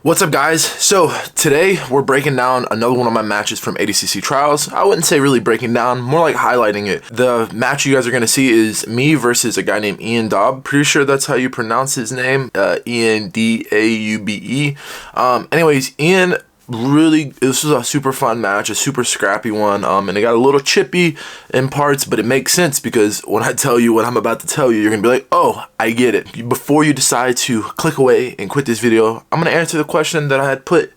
What's up, guys? So today we're breaking down another one of my matches from ADCC Trials. I wouldn't say really breaking down, more like highlighting it. The match you guys are going to see is me versus a guy named Ian Duabe. Pretty sure that's how you pronounce his name, Ian Duabe. Anyways, Ian, this was a super fun match, a super scrappy one, and it got a little chippy in parts, but it makes sense because when I tell you what I'm about to tell you, you're gonna be like, oh, I get it. Before you decide to click away and quit this video, I'm gonna answer the question that I had put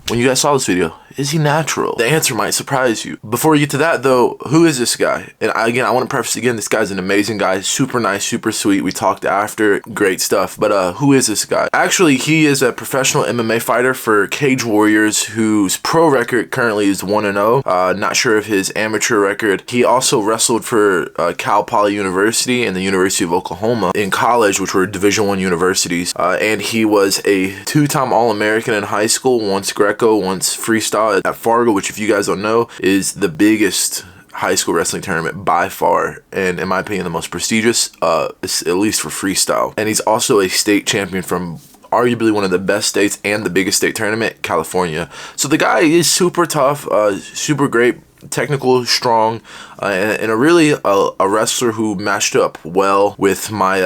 when you guys saw this video. Is he natural? The answer might surprise you. Before we get to that though, who is this guy? And I want to preface again, this guy's an amazing guy, super nice, super sweet. We talked after, great stuff. But who is this guy? Actually, he is a professional MMA fighter for Cage Warriors, whose pro record currently is 1-0. Not sure of his amateur record. He also wrestled for Cal Poly University and the University of Oklahoma in college, which were Division I universities. And he was a two-time All-American in high school, once Greco, once freestyle at Fargo, which, if you guys don't know, is the biggest high school wrestling tournament by far, and in my opinion the most prestigious, at least for freestyle. And he's also a state champion from arguably one of the best states and the biggest state tournament, California. So the guy is super tough, super great, technical, strong, and a wrestler who matched up well with my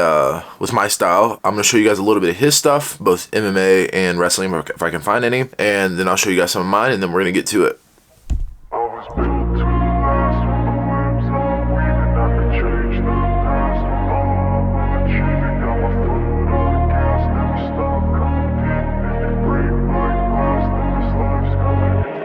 style. I'm gonna show you guys a little bit of his stuff, both MMA and wrestling, if I can find any, and then I'll show you guys some of mine, and then we're gonna get to it.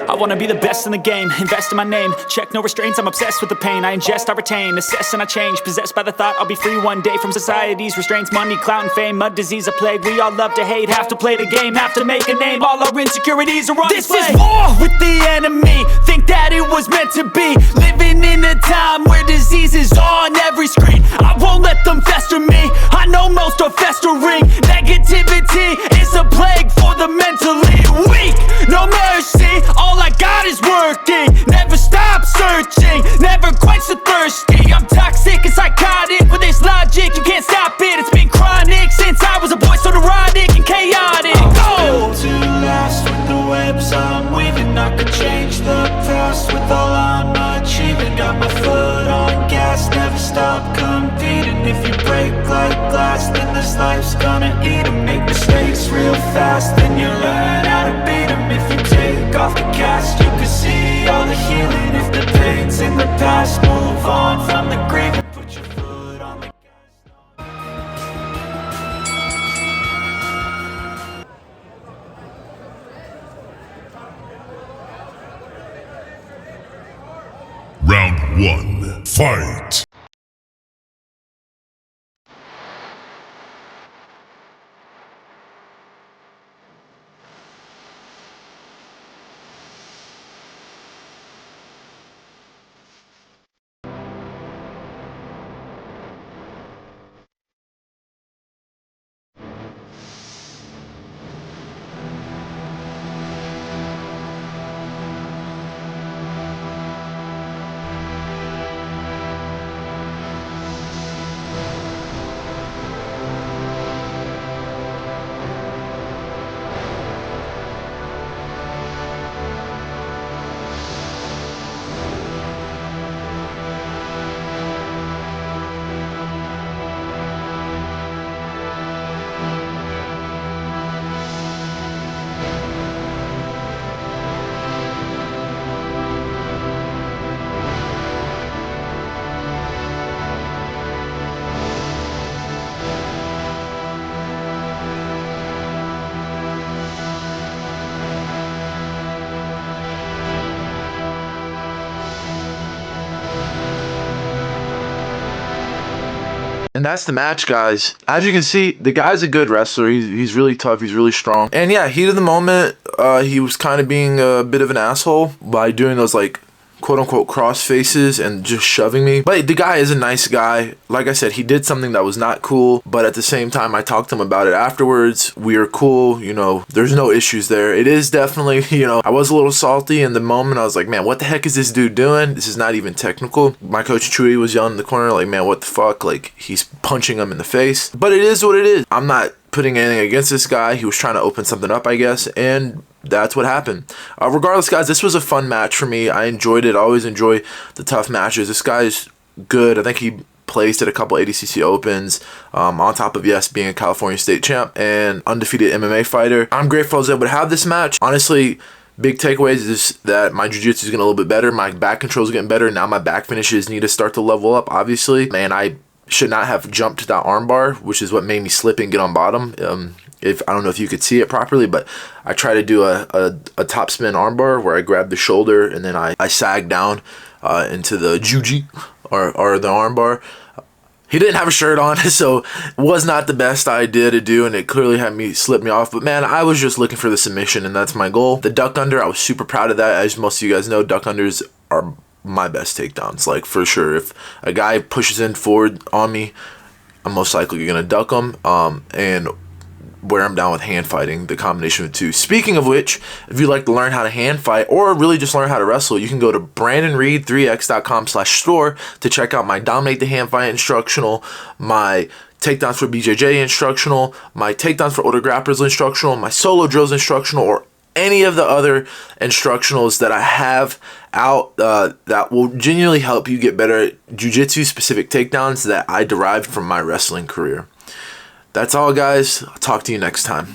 I wanna be the best in the game, invest in my name, check no restraints, I'm obsessed with the pain. I ingest, I retain, assess and I change, possessed by the thought I'll be free one day from society's restraints. Money, clout and fame, mud, disease, a plague. We all love to hate, have to play the game, have to make a name. All our insecurities are on display. This is war with the enemy, think that it was meant to be. Living in a time where disease is on every screen. I won't let them fester me, I know most are festering. Negativity is a plague for the mentally weak. No mercy, all I got is working. Never stop searching, never quench the thirsty. I'm toxic and psychotic with this logic, you can't stop it. It's been chronic since I was a boy, so neurotic and chaotic. Built to last with the webs I'm weaving. I could change the past with all I'm achieving. Got my foot on gas, never stop competing. If you break like glass, then this life's gonna eat 'em. Make mistakes real fast, then you learn how to beat 'em. If you take off the cast, you can see all the healing. If the pain's in the past, move on from the grave and put your foot on the gas. Round 1, fight! And that's the match, guys. As you can see, the guy's a good wrestler. He's really tough. He's really strong. And yeah, heat of the moment, he was kind of being a bit of an asshole by doing those, like, quote-unquote cross faces and just shoving me. But the guy is a nice guy. Like I said, he did something that was not cool, but at the same time, I talked to him about it afterwards. We are cool, you know, there's no issues there. It is definitely, you know, I was a little salty in the moment. I was like, man, what the heck is this dude doing? This is not even technical. My coach Chewy was yelling in the corner like, man, what the fuck? Like, he's punching him in the face. But it is what it is. I'm not putting anything against this guy. He was trying to open something up, I guess, and that's what happened. Regardless, guys, this was a fun match for me. I enjoyed it. I always enjoy the tough matches. This guy's good. I think he placed at a couple ADCC Opens, on top of, yes, being a California state champ and undefeated MMA fighter. I'm grateful I was able to have this match. Honestly, big takeaways is that my jiu-jitsu is getting a little bit better. My back control is getting better. Now my back finishes need to start to level up, obviously. Man, I should not have jumped to that armbar, which is what made me slip and get on bottom. If I don't know if you could see it properly, but I try to do a top spin armbar where I grab the shoulder and then I sag down into the juji or the armbar. He didn't have a shirt on, so it was not the best idea to do, and it clearly had me slip me off. But man, I was just looking for the submission, and that's my goal. The duck under, I was super proud of that. As most of you guys know, duck unders are my best takedowns. Like, for sure, if a guy pushes in forward on me, I'm most likely gonna duck him and wear him down with hand fighting, the combination of the two. Speaking of which, if you'd like to learn how to hand fight or really just learn how to wrestle, you can go to brandonreed3x.com/store to check out my Dominate the Hand Fight instructional, my Takedowns for BJJ instructional, my Takedowns for Older Grapplers instructional, my Solo Drills instructional, or any of the other instructionals that I have out that will genuinely help you get better at jiu-jitsu specific takedowns that I derived from my wrestling career. That's all, guys. I'll talk to you next time.